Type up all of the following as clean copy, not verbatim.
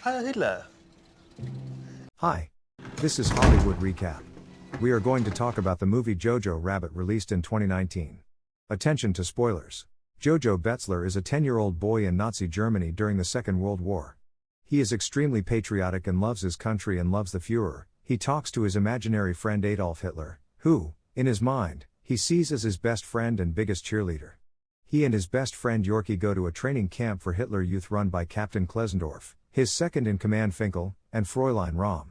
Heil Hitler! Hi. This is Hollywood Recap. We are going to talk about the movie Jojo Rabbit released in 2019. Attention to spoilers. Jojo Betzler is a 10-year-old boy in Nazi Germany during the Second World War. He is extremely patriotic and loves his country and loves the Führer. He talks to his imaginary friend Adolf Hitler, who, in his mind, he sees as his best friend and biggest cheerleader. He and his best friend Yorkie go to a training camp for Hitler Youth run by Captain Klesendorf, his second-in-command Finkel, and Fräulein Rahm.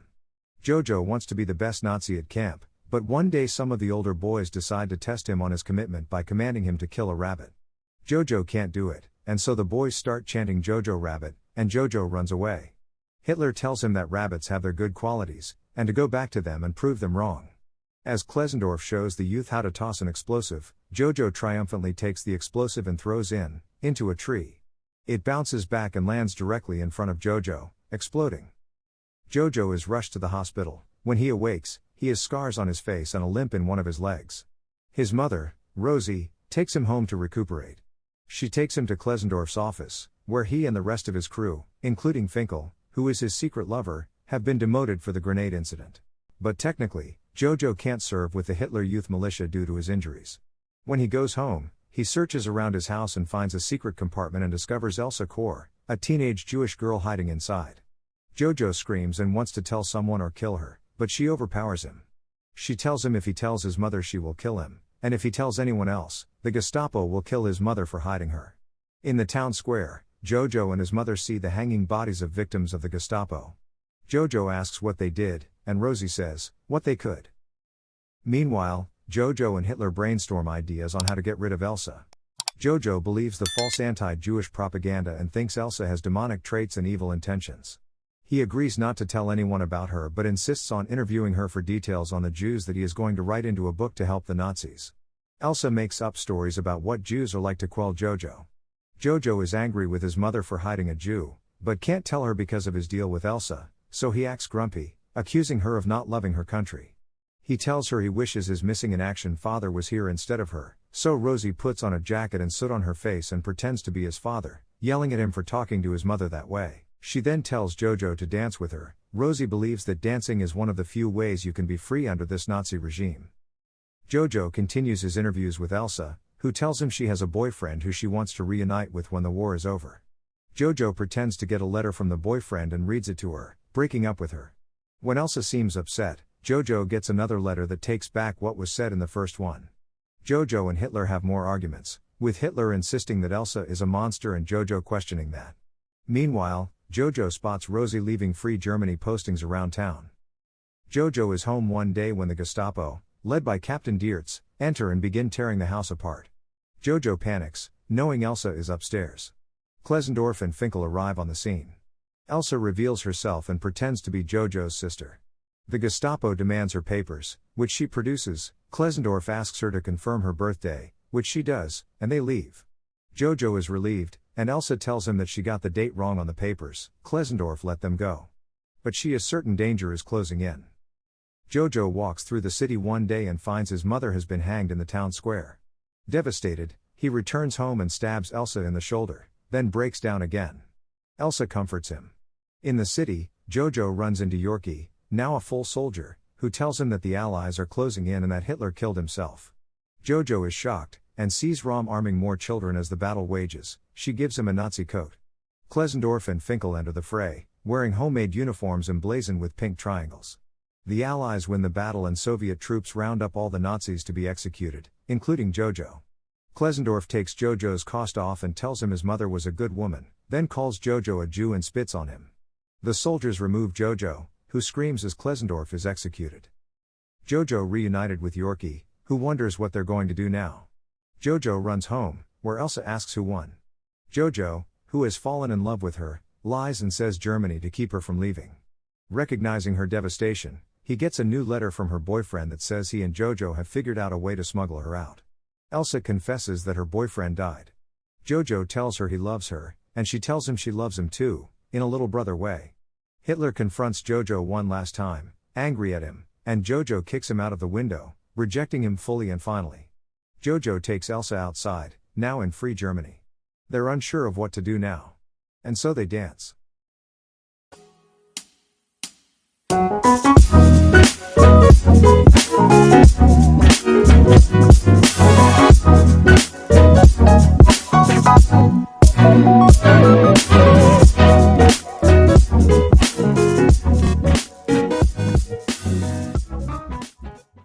Jojo wants to be the best Nazi at camp, but one day some of the older boys decide to test him on his commitment by commanding him to kill a rabbit. Jojo can't do it, and so the boys start chanting Jojo Rabbit, and Jojo runs away. Hitler tells him that rabbits have their good qualities, and to go back to them and prove them wrong. As Klesendorf shows the youth how to toss an explosive, Jojo triumphantly takes the explosive and throws into a tree. It bounces back and lands directly in front of Jojo, exploding. Jojo is rushed to the hospital. When he awakes, he has scars on his face and a limp in one of his legs. His mother, Rosie, takes him home to recuperate. She takes him to Klesendorf's office, where he and the rest of his crew, including Finkel, who is his secret lover, have been demoted for the grenade incident. But technically, Jojo can't serve with the Hitler Youth militia due to his injuries. When he goes home, he searches around his house and finds a secret compartment and discovers Elsa Kor, a teenage Jewish girl hiding inside. Jojo screams and wants to tell someone or kill her, but she overpowers him. She tells him if he tells his mother she will kill him, and if he tells anyone else, the Gestapo will kill his mother for hiding her. In the town square, Jojo and his mother see the hanging bodies of victims of the Gestapo. Jojo asks what they did, and Rosie says, what they could. Meanwhile, Jojo and Hitler brainstorm ideas on how to get rid of Elsa. Jojo believes the false anti-Jewish propaganda and thinks Elsa has demonic traits and evil intentions. He agrees not to tell anyone about her but insists on interviewing her for details on the Jews that he is going to write into a book to help the Nazis. Elsa makes up stories about what Jews are like to quell Jojo. Jojo is angry with his mother for hiding a Jew, but can't tell her because of his deal with Elsa, so he acts grumpy, accusing her of not loving her country. He tells her he wishes his missing-in-action father was here instead of her, so Rosie puts on a jacket and soot on her face and pretends to be his father, yelling at him for talking to his mother that way. She then tells Jojo to dance with her. Rosie believes that dancing is one of the few ways you can be free under this Nazi regime. Jojo continues his interviews with Elsa, who tells him she has a boyfriend who she wants to reunite with when the war is over. Jojo pretends to get a letter from the boyfriend and reads it to her, breaking up with her. When Elsa seems upset, Jojo gets another letter that takes back what was said in the first one. Jojo and Hitler have more arguments, with Hitler insisting that Elsa is a monster and Jojo questioning that. Meanwhile, Jojo spots Rosie leaving Free Germany postings around town. Jojo is home one day when the Gestapo, led by Captain Diertz, enter and begin tearing the house apart. Jojo panics, knowing Elsa is upstairs. Klesendorf and Finkel arrive on the scene. Elsa reveals herself and pretends to be Jojo's sister. The Gestapo demands her papers, which she produces. Klesendorf asks her to confirm her birthday, which she does, and they leave. Jojo is relieved, and Elsa tells him that she got the date wrong on the papers. Klesendorf let them go. But she is certain danger is closing in. Jojo walks through the city one day and finds his mother has been hanged in the town square. Devastated, he returns home and stabs Elsa in the shoulder, then breaks down again. Elsa comforts him. In the city, Jojo runs into Yorkie, now a full soldier, who tells him that the Allies are closing in and that Hitler killed himself. Jojo is shocked, and sees Rahm arming more children as the battle wages. She gives him a Nazi coat. Klesendorf and Finkel enter the fray, wearing homemade uniforms emblazoned with pink triangles. The Allies win the battle and Soviet troops round up all the Nazis to be executed, including Jojo. Klesendorf takes Jojo's coat off and tells him his mother was a good woman, then calls Jojo a Jew and spits on him. The soldiers remove Jojo, who screams as Klesendorf is executed. Jojo reunited with Yorkie, who wonders what they're going to do now. Jojo runs home, where Elsa asks who won. Jojo, who has fallen in love with her, lies and says Germany to keep her from leaving. Recognizing her devastation, he gets a new letter from her boyfriend that says he and Jojo have figured out a way to smuggle her out. Elsa confesses that her boyfriend died. Jojo tells her he loves her, and she tells him she loves him too, in a little brother way. Hitler confronts Jojo one last time, angry at him, and Jojo kicks him out of the window, rejecting him fully and finally. Jojo takes Elsa outside, now in Free Germany. They're unsure of what to do now. And so they dance.